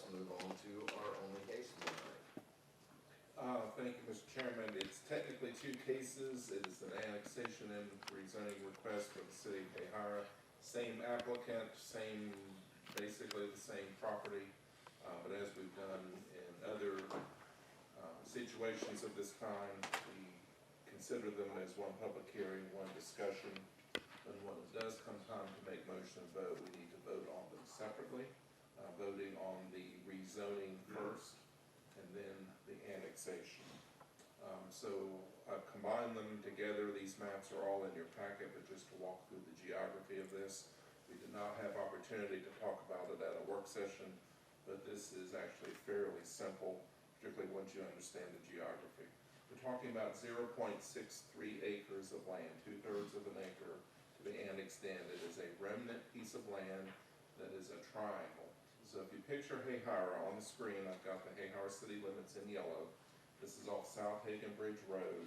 let's move on to our only case tonight. Thank you, Mr. Chairman. It's technically two cases. It is an annexation and rezoning request for the City of Hahira. Same applicant, basically the same property, but as we've done in other situations of this kind, we consider them as one public hearing, one discussion. And when it does come time to make motion and vote, we need to vote on them separately, voting on the rezoning first and then the annexation. So I've combined them together. These maps are all in your packet, but just to walk through the geography of this. We did not have opportunity to talk about it at a work session, but this is actually fairly simple, particularly once you understand the geography. We're talking about 0.63 acres of land, 2/3 of an acre to be annexed in. It is a remnant piece of land that is a triangle. So if you picture Hahira on the screen, I've got the Hahira city limits in yellow. This is off South Hagan Bridge Road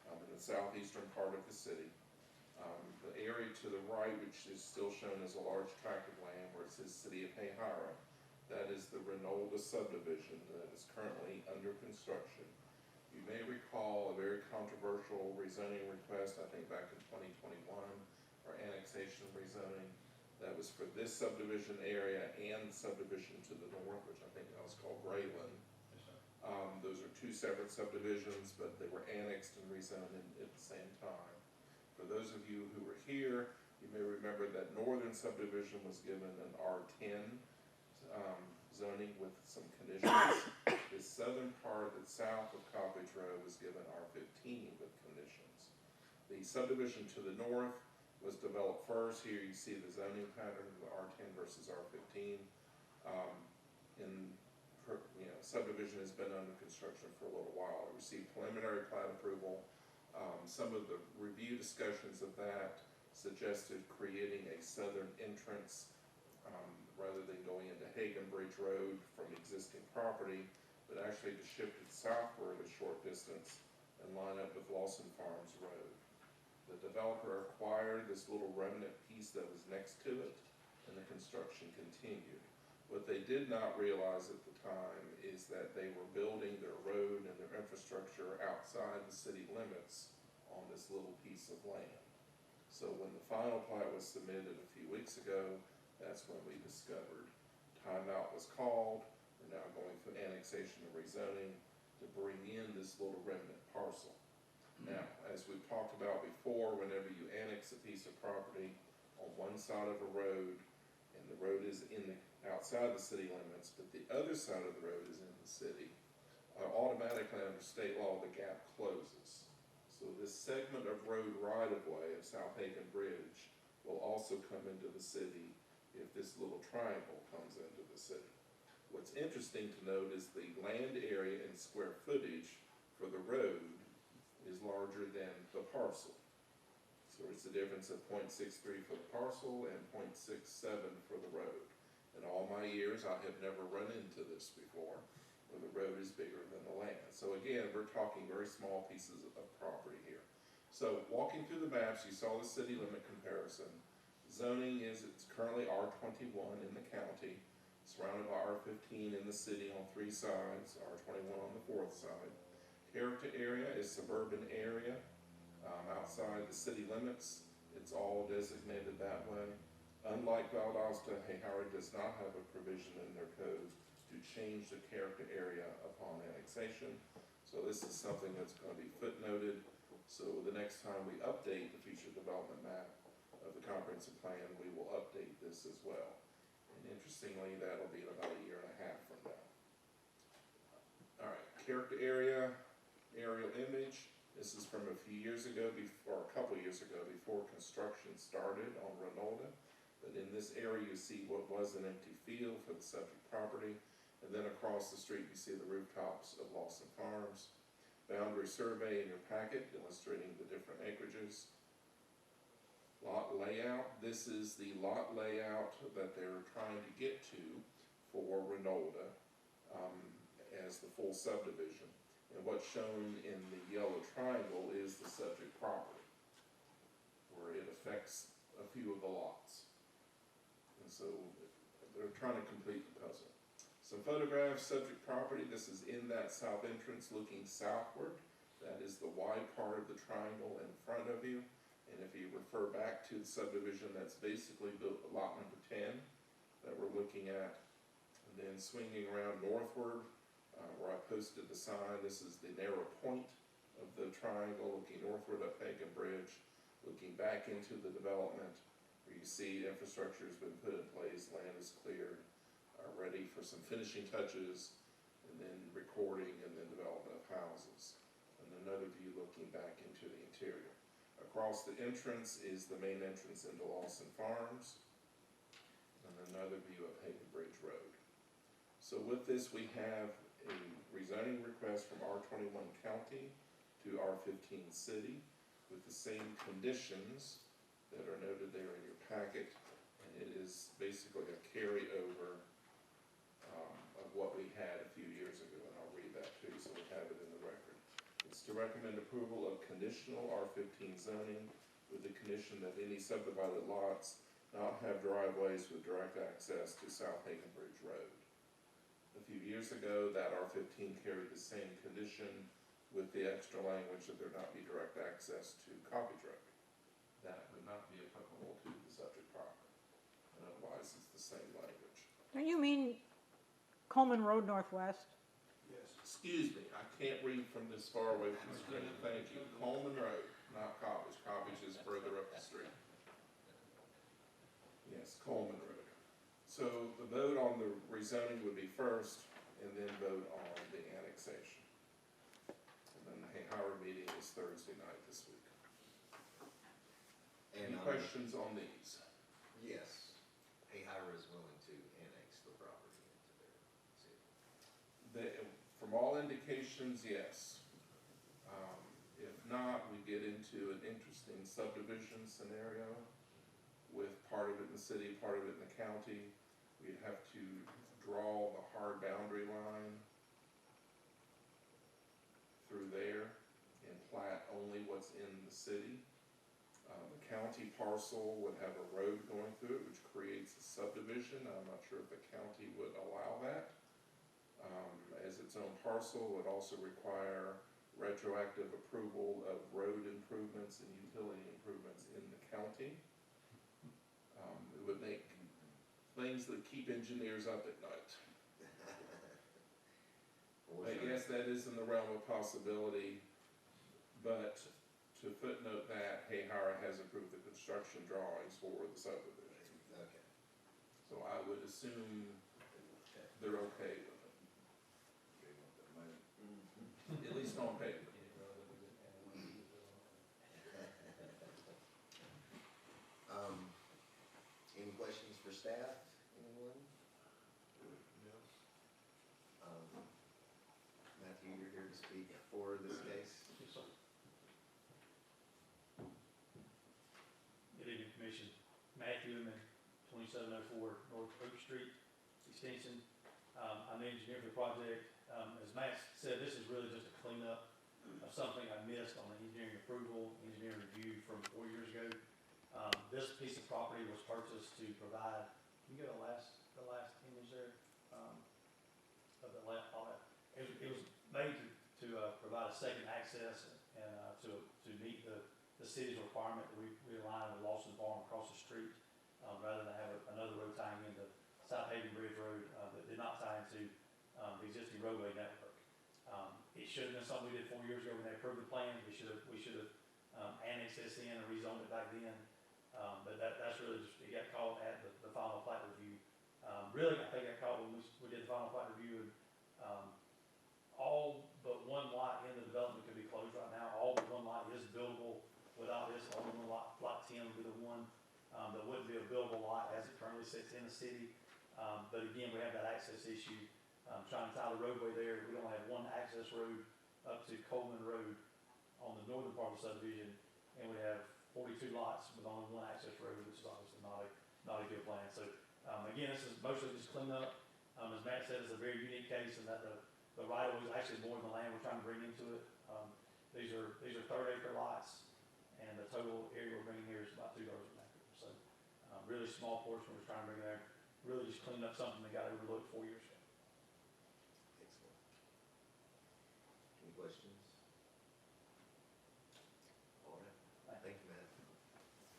in the southeastern part of the city. The area to the right, which is still shown as a large tract of land where it says City of Hahira, that is the Lowndes subdivision that is currently under construction. You may recall a very controversial rezoning request, I think back in 2021, or annexation rezoning. That was for this subdivision area and the subdivision to the north, which I think now is called Grayland. Those are two separate subdivisions, but they were annexed and rezoned at the same time. For those of you who were here, you may remember that northern subdivision was given an R10 zoning with some conditions. The southern part that's south of Cottage Road was given R15 with conditions. The subdivision to the north was developed first. Here you see the zoning pattern of the R10 versus R15. Subdivision has been under construction for a little while. It received preliminary plat approval. Some of the review discussions of that suggested creating a southern entrance rather than going into Hagan Bridge Road from existing property, but actually to shift it southward a short distance and line up with Lawson Farms Road. The developer acquired this little remnant piece that was next to it, and the construction continued. What they did not realize at the time is that they were building their road and their infrastructure outside the city limits on this little piece of land. So when the final plat was submitted a few weeks ago, that's when we discovered timeout was called. We're now going through annexation and rezoning to bring in this little remnant parcel. Now, as we've talked about before, whenever you annex a piece of property on one side of a road, and the road is outside the city limits, but the other side of the road is in the city, automatically under state law, the gap closes. So this segment of road right-of-way of South Hagan Bridge will also come into the city if this little triangle comes into the city. What's interesting to note is the land area in square footage for the road is larger than the parcel. So it's a difference of 0.63 for the parcel and 0.67 for the road. In all my years, I have never run into this before, where the road is bigger than the land. So again, we're talking very small pieces of property here. So walking through the maps, you saw the city limit comparison. Zoning it's currently R21 in the county, surrounded by R15 in the city on 3 sides, R21 on the 4th side. Character area is suburban area outside the city limits. It's all designated that way. Unlike Valdosta, Hahira does not have a provision in their code to change the character area upon annexation. So this is something that's going to be footnoted. So the next time we update the future development map of the comprehensive plan, we will update this as well. And interestingly, that'll be in about 1.5 years from now. All right, character area, aerial image. This is from a few years ago, or a couple years ago, before construction started on Rezone. But in this area, you see what was an empty field for the subject property. And then across the street, you see the rooftops of Lawson Farms. Boundary survey in your packet illustrating the different acreages. Lot layout. This is the lot layout that they're trying to get to for Rezone as the full subdivision. And what's shown in the yellow triangle is the subject property, where it affects a few of the lots. And so they're trying to complete the puzzle. Some photographs, subject property, this is in that south entrance looking southward. That is the wide part of the triangle in front of you. And if you refer back to the subdivision, that's basically built lot number 10 that we're looking at. And then swinging around northward, where I posted the sign, this is the narrow point of the triangle, looking northward up Hagan Bridge, looking back into the development, where you see infrastructure has been put in place, land is cleared, ready for some finishing touches, and then recording, and then development of houses. And another view looking back into the interior. Across the entrance is the main entrance into Lawson Farms, and another view of Hagan Bridge Road. So with this, we have a rezoning request from R21 County to R15 City with the same conditions that are noted there in your packet, and it is basically a carryover of what we had a few years ago, and I'll read that to you so we have it in the record. It's to recommend approval of conditional R15 zoning with the condition that any subdivided lots not have driveways with direct access to South Hagan Bridge Road. A few years ago, that R15 carried the same condition with the extra language that there not be direct access to Coppage Road. That would not be applicable to the subject property, and otherwise it's the same language. Don't you mean Coleman Road Northwest? Yes. Excuse me, I can't read from this far away from the screen, thank you. Coleman Road, not Coppage. Coppage is further up the street. Yes, Coleman Road. So the vote on the rezoning would be first, and then vote on the annexation. And then the Hahira meeting is Thursday night this week. Any questions on these? Yes, Hahira is willing to annex the property into their city. From all indications, yes. If not, we get into an interesting subdivision scenario with part of it in the city, part of it in the county. We'd have to draw the hard boundary line through there and plat only what's in the city. The county parcel would have a road going through it, which creates a subdivision. I'm not sure if the county would allow that. As its own parcel, would also require retroactive approval of road improvements and utility improvements in the county. It would make things that keep engineers up at night. I guess that is in the realm of possibility, but to footnote that, Hahira has approved the construction drawings for the subdivision. Okay. So I would assume they're okay with it. At least on paper. Any questions for staff? Anyone? No. Matthew, you're here to speak for this case? Yes, sir. Good evening, Commission. Matthew Inman, 2704 North Oak Street Extension. I'm the engineer for the project. As Matt said, this is really just a cleanup of something I missed on the engineering approval, engineering review from 4 years ago. This piece of property was purchased to provide, can you go to the last image there? Of the left, all that. It was made to provide a second access and to meet the city's requirement that we align with Lawson Farm across the street, rather than have another road tying into South Hagan Bridge Road that did not tie into the existing roadway network. It should have been something we did 4 years ago when they approved the plan. We should have annexed this in and rezoned it back then. But that's really just, it got called at the final plat review. Really, I think I called when we did the final plat review, and all but one lot in the development could be closed right now. All but one lot is buildable without this. Only one lot, lot 10 would be the one that wouldn't be a buildable lot as it currently sits in the city. But again, we have that access issue. Trying to tie the roadway there. We only have one access road up to Coleman Road on the northern part of the subdivision, and we have 42 lots with only one access road, which is obviously not a good plan. So again, this is mostly just cleanup. As Matt said, it's a very unique case in that the right of way is actually more than the land we're trying to bring into it. These are third-acre lots, and the total area we're bringing here is about 2 acres an acre. So really small portion we're trying to bring there. Really just cleaning up something that got overlooked 4 years ago. questions? All right, thank you, Matt.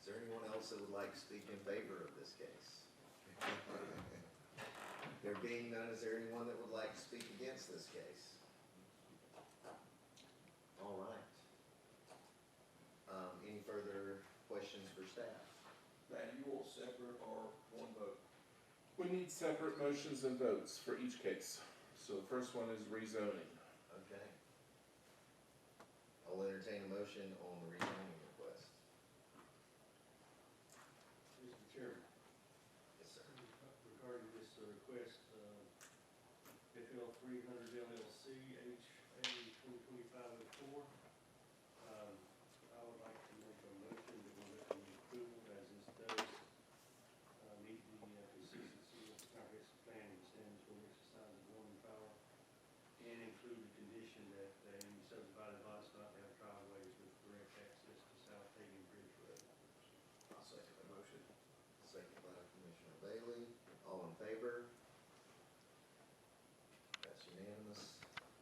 Is there anyone else that would like to speak in favor of this case? There being none, is there anyone that would like to speak against this case? All right. Any further questions for staff? Matt, you want separate or one vote? We need separate motions and votes for each case. So the first one is rezoning. Okay. I'll entertain a motion on the rezoning request. Mr. Chairman, Yes, sir. regarding this request, FL300 LLC, HA-2025-04, I would like to make a motion that we recommend approval as this does meet the consistency of the comprehensive plan and standards for the exercise of zoning power, and include the condition that any subdivided lots not have driveways with direct access to South Hagan Bridge Road. I'll second the motion. Second by